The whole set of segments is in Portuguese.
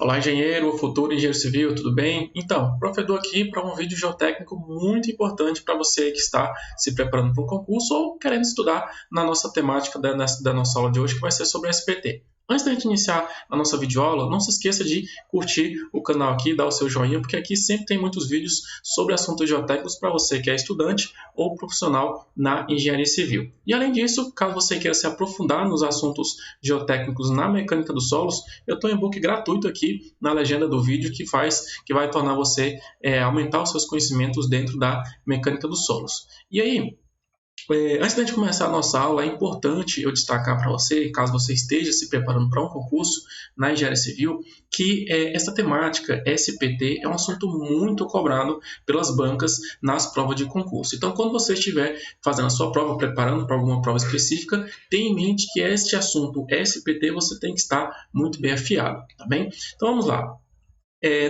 Olá, engenheiro, futuro engenheiro civil, tudo bem? Então, Prof. Edu aqui para um vídeo geotécnico muito importante para você que está se preparando para um concurso ou querendo estudar na nossa temática da nossa aula de hoje, que vai ser sobre SPT. Antes da gente iniciar a nossa videoaula, não se esqueça de curtir o canal aqui, dar o seu joinha, porque aqui sempre tem muitos vídeos sobre assuntos geotécnicos para você que é estudante ou profissional na engenharia civil. E além disso, caso você queira se aprofundar nos assuntos geotécnicos na mecânica dos solos, eu tenho um e-book gratuito aqui na legenda do vídeo que vai tornar você aumentar os seus conhecimentos dentro da mecânica dos solos. E aí, antes da gente começar a nossa aula, é importante eu destacar para você, caso você esteja se preparando para um concurso na engenharia civil, que essa temática SPT é um assunto muito cobrado pelas bancas nas provas de concurso. Então, quando você estiver fazendo a sua prova, preparando para alguma prova específica, tenha em mente que este assunto SPT você tem que estar muito bem afiado, tá bem? Então, vamos lá.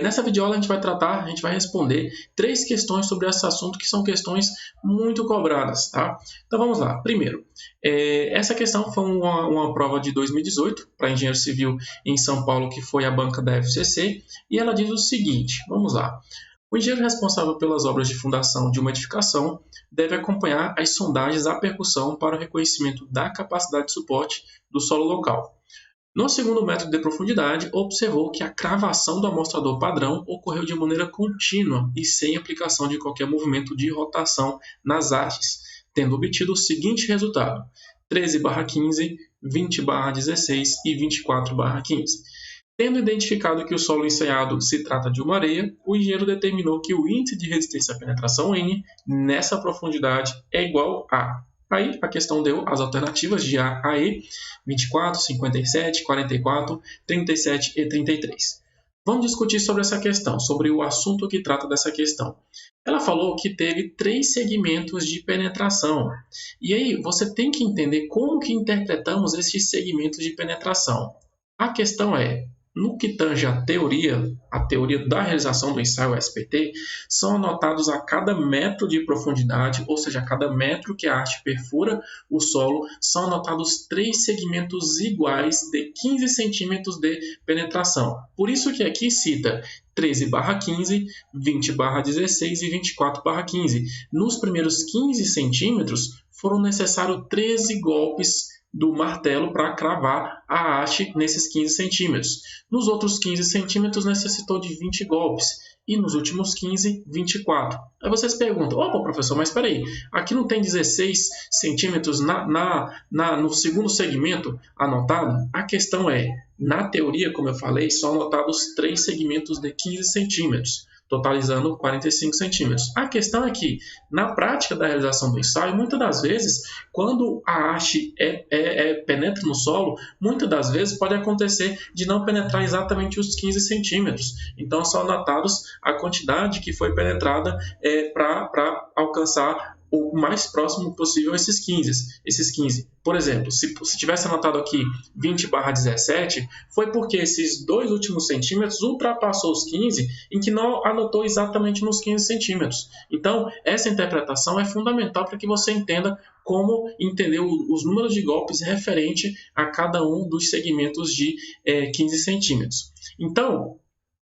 Nessa videoaula a gente vai responder 3 questões sobre esse assunto que são questões muito cobradas, tá? Então vamos lá. Primeiro, essa questão foi uma prova de 2018 para engenheiro civil em São Paulo, que foi a banca da FCC, e ela diz o seguinte, vamos lá. O engenheiro responsável pelas obras de fundação de uma edificação deve acompanhar as sondagens à percussão para o reconhecimento da capacidade de suporte do solo local. No segundo método de profundidade, observou que a cravação do amostrador padrão ocorreu de maneira contínua e sem aplicação de qualquer movimento de rotação nas hastes, tendo obtido o seguinte resultado: 13/15, 20/16 e 24/15. Tendo identificado que o solo ensaiado se trata de uma areia, o engenheiro determinou que o índice de resistência à penetração N nessa profundidade é igual a... Aí a questão deu as alternativas de A a E, 24, 57, 44, 37 e 33. Vamos discutir sobre essa questão, sobre o assunto que trata dessa questão. Ela falou que teve 3 segmentos de penetração. E aí você tem que entender como que interpretamos esses segmentos de penetração. A questão é, no que tange a teoria da realização do ensaio SPT, são anotados a cada metro de profundidade, ou seja, a cada metro que a haste perfura o solo, são anotados 3 segmentos iguais de 15 centímetros de penetração. Por isso que aqui cita 13/15, 20/16 e 24/15. Nos primeiros 15 centímetros, foram necessários 13 golpes do martelo para cravar a haste nesses 15 centímetros. Nos outros 15 centímetros necessitou de 20 golpes e nos últimos 15, 24. Aí vocês perguntam, opa professor, mas espera aí, aqui não tem 16 centímetros no segundo segmento anotado? A questão é, na teoria, como eu falei, são anotados 3 segmentos de 15 centímetros. Totalizando 45 centímetros. A questão é que, na prática da realização do ensaio, muitas das vezes, quando a haste penetra no solo, muitas das vezes pode acontecer de não penetrar exatamente os 15 centímetros. Então, são anotados a quantidade que foi penetrada para alcançar o mais próximo possível esses 15. Por exemplo, se tivesse anotado aqui 20/17, foi porque esses 2 últimos centímetros ultrapassou os 15, em que não anotou exatamente nos 15 centímetros. Então, essa interpretação é fundamental para que você entenda como entender os números de golpes referente a cada um dos segmentos de 15 centímetros. Então,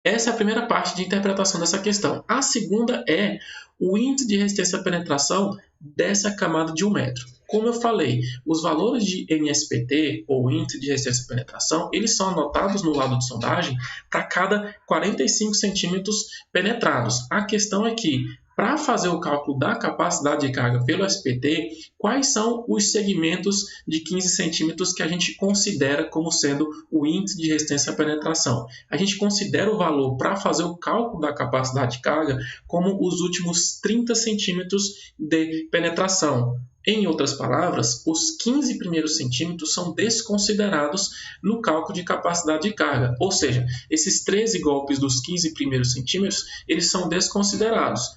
essa é a primeira parte de interpretação dessa questão. A segunda é o índice de resistência à penetração dessa camada de 1 metro. Como eu falei, os valores de NSPT, ou índice de resistência à penetração, eles são anotados no laudo de sondagem para cada 45 centímetros penetrados. A questão é que, para fazer o cálculo da capacidade de carga pelo SPT, quais são os segmentos de 15 centímetros que a gente considera como sendo o índice de resistência à penetração? A gente considera o valor para fazer o cálculo da capacidade de carga como os últimos 30 centímetros de penetração. Em outras palavras, os 15 primeiros centímetros são desconsiderados no cálculo de capacidade de carga. Ou seja, esses 13 golpes dos 15 primeiros centímetros, eles são desconsiderados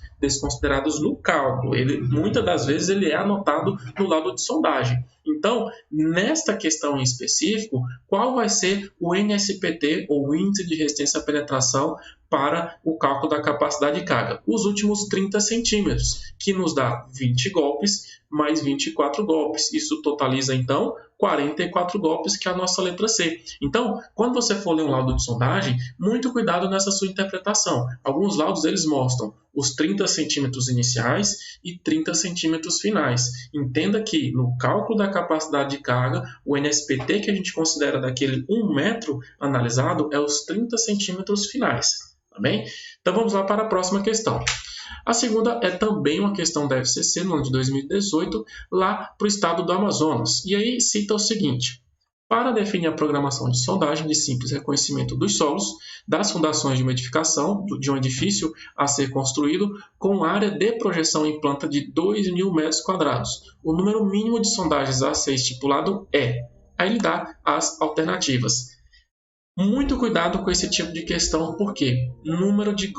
no cálculo. Muitas das vezes ele é anotado no laudo de sondagem. Então, nesta questão em específico, qual vai ser o NSPT, ou Índice de Resistência à Penetração, para o cálculo da capacidade de carga? Os últimos 30 centímetros, que nos dá 20 golpes mais 24 golpes. Isso totaliza, então, 44 golpes, que é a nossa letra C. Então, quando você for ler um laudo de sondagem, muito cuidado nessa sua interpretação. Alguns laudos eles mostram os 30 centímetros iniciais e 30 centímetros finais. Entenda que no cálculo da capacidade de carga, o NSPT que a gente considera daquele 1 metro analisado é os 30 centímetros finais. Tá bem? Então vamos lá para a próxima questão. A segunda é também uma questão da FCC, no ano de 2018, lá para o estado do Amazonas. E aí cita o seguinte: para definir a programação de sondagem de simples reconhecimento dos solos, das fundações de uma edificação, de um edifício a ser construído, com área de projeção em planta de 2.000 metros quadrados. O número mínimo de sondagens a ser estipulado é... Aí ele dá as alternativas. Muito cuidado com esse tipo de questão, porque número de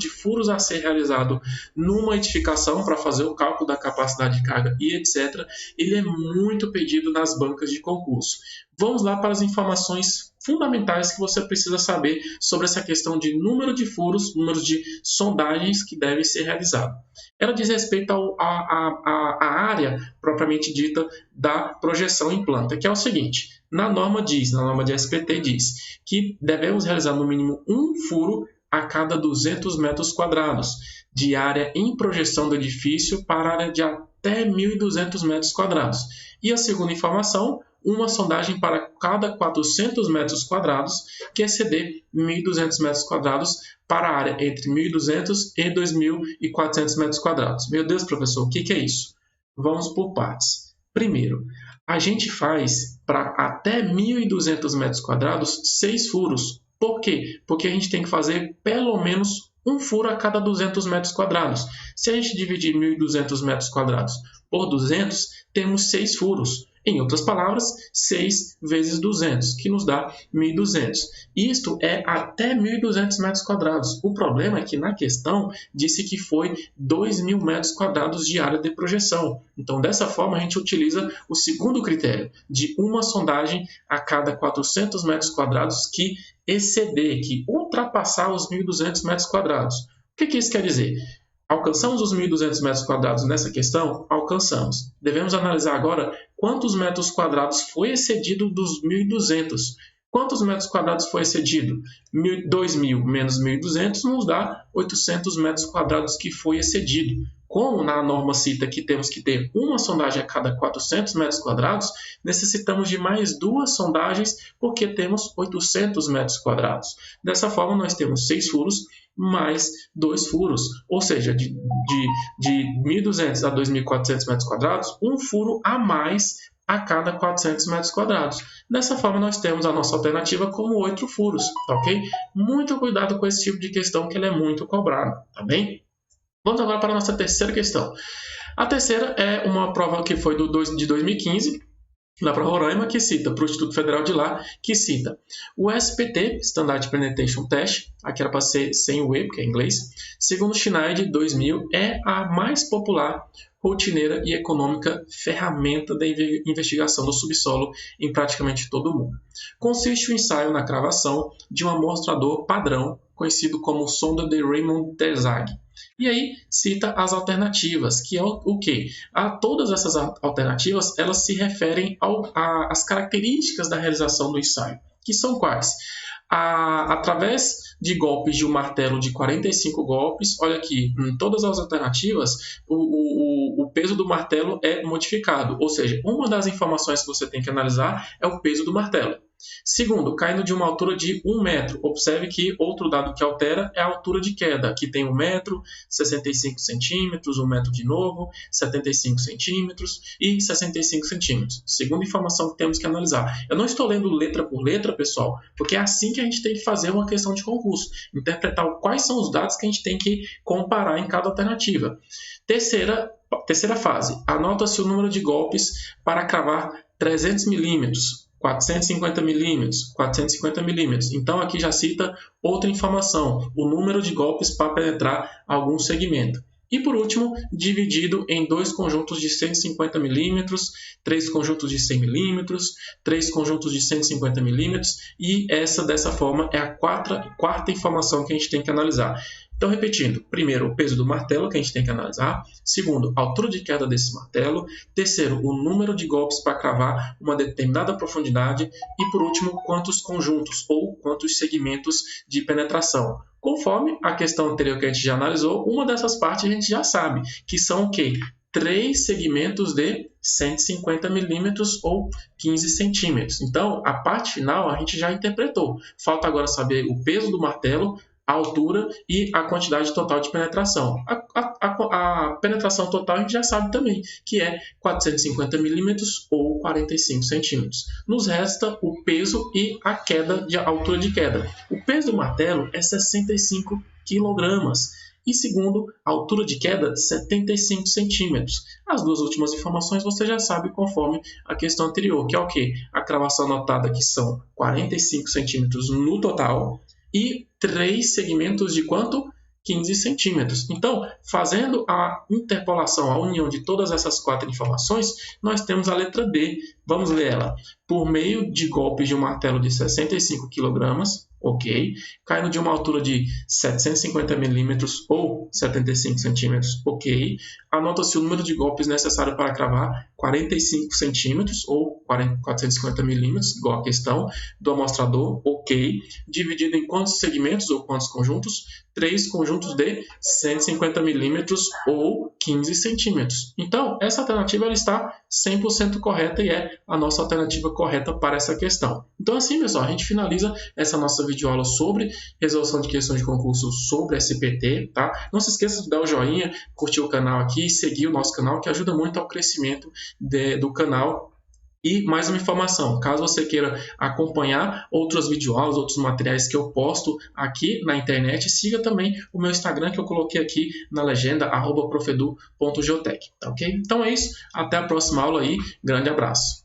furos a ser realizado numa edificação para fazer o cálculo da capacidade de carga e etc., ele é muito pedido nas bancas de concurso. Vamos lá para as informações fundamentais que você precisa saber sobre essa questão de número de furos, número de sondagens que devem ser realizados. Ela diz respeito à área propriamente dita da projeção em planta, que é o seguinte: na norma de SPT diz que devemos realizar no mínimo um furo a cada 200 metros quadrados de área em projeção do edifício para área de até 1.200 metros quadrados. E a segunda informação, uma sondagem para cada 400 metros quadrados que exceder 1.200 metros quadrados para a área entre 1.200 e 2.400 metros quadrados. Meu Deus, professor, o que é isso? Vamos por partes. Primeiro, a gente faz para até 1.200 metros quadrados 6 furos. Por quê? Porque a gente tem que fazer pelo menos um furo a cada 200 metros quadrados. Se a gente dividir 1.200 metros quadrados por 200, temos 6 furos. Em outras palavras, 6 vezes 200, que nos dá 1.200. Isto é até 1.200 metros quadrados. O problema é que na questão disse que foi 2.000 metros quadrados de área de projeção. Então, dessa forma, a gente utiliza o segundo critério, de uma sondagem a cada 400 metros quadrados que exceder, que ultrapassar os 1.200 metros quadrados. O que isso quer dizer? Alcançamos os 1.200 metros quadrados nessa questão? Alcançamos. Devemos analisar agora quantos metros quadrados foi excedido dos 1.200. Quantos metros quadrados foi excedido? 2.000 menos 1.200 nos dá 800 metros quadrados que foi excedido. Como na norma cita que temos que ter uma sondagem a cada 400 metros quadrados, necessitamos de mais 2 sondagens porque temos 800 metros quadrados. Dessa forma, nós temos 6 furos mais 2 furos, ou seja, de 1.200 a 2.400 metros quadrados, um furo a mais a cada 400 metros quadrados. Dessa forma, nós temos a nossa alternativa como 8 furos, tá ok? Muito cuidado com esse tipo de questão, que ele é muito cobrado, tá bem? Vamos agora para a nossa terceira questão. A terceira é uma prova que foi de 2015, lá para Roraima, que cita, para o Instituto Federal de lá, que cita o SPT, Standard Penetration Test, aqui era para ser sem o E, porque é em inglês, segundo o Schneider 2000, é a mais popular, rotineira e econômica ferramenta de investigação do subsolo em praticamente todo o mundo. Consiste o ensaio na cravação de um amostrador padrão, conhecido como sonda de Raymond-Terzagh. E aí cita as alternativas, que é o quê? Todas essas alternativas elas se referem às características da realização do ensaio, que são quais? Através de golpes de um martelo de 45 golpes, olha aqui, em todas as alternativas, o peso do martelo é modificado, ou seja, uma das informações que você tem que analisar é o peso do martelo. Segundo, caindo de uma altura de 1 metro. Observe que outro dado que altera é a altura de queda. Aqui tem 1 metro, 65 centímetros, 1 metro de novo, 75 centímetros e 65 centímetros. Segunda informação que temos que analisar. Eu não estou lendo letra por letra, pessoal, porque é assim que a gente tem que fazer uma questão de concurso. Interpretar quais são os dados que a gente tem que comparar em cada alternativa. Terceira fase. Anota-se o número de golpes para cravar 300 milímetros. 450 milímetros, 450 milímetros. Então, aqui já cita outra informação, o número de golpes para penetrar algum segmento. E, por último, dividido em 2 conjuntos de 150 milímetros, 3 conjuntos de 100 milímetros, 3 conjuntos de 150 milímetros, e dessa forma, é a quarta informação que a gente tem que analisar. Então, repetindo, primeiro, o peso do martelo, que a gente tem que analisar. Segundo, a altura de queda desse martelo. Terceiro, o número de golpes para cravar uma determinada profundidade. E, por último, quantos conjuntos ou quantos segmentos de penetração. Conforme a questão anterior que a gente já analisou, uma dessas partes a gente já sabe, que são o quê? 3 segmentos de 150 milímetros ou 15 centímetros. Então, a parte final a gente já interpretou. Falta agora saber o peso do martelo, a altura e a quantidade total de penetração. A penetração total a gente já sabe também, que é 450 milímetros ou 45 centímetros. Nos resta o peso e a queda, a altura de queda. O peso do martelo é 65 quilogramas. E segundo, a altura de queda, 75 centímetros. As duas últimas informações você já sabe conforme a questão anterior, que é o quê? A cravação anotada que são 45 centímetros no total e 3 segmentos de quanto? 15 centímetros. Então, fazendo a interpolação, a união de todas essas 4 informações, nós temos a letra D. Vamos ler ela. Por meio de golpes de um martelo de 65 kg, ok, caindo de uma altura de 750 milímetros ou 75 centímetros, ok, anota-se o número de golpes necessário para cravar 45 centímetros ou 450 milímetros, igual a questão do amostrador, ok, dividido em quantos segmentos ou quantos conjuntos? 3 conjuntos de 150 milímetros ou 15 centímetros. Então, essa alternativa ela está 100% correta e é a nossa alternativa correta para essa questão. Então, assim, pessoal, a gente finaliza essa nossa videoaula sobre resolução de questões de concurso sobre SPT, tá? Não se esqueça de dar o joinha, curtir o canal aqui e seguir o nosso canal, que ajuda muito ao crescimento do canal. E mais uma informação, caso você queira acompanhar outras videoaulas, outros materiais que eu posto aqui na internet, siga também o meu Instagram que eu coloquei aqui na legenda, @profedu.geotech, tá ok? Então é isso, até a próxima aula aí, grande abraço!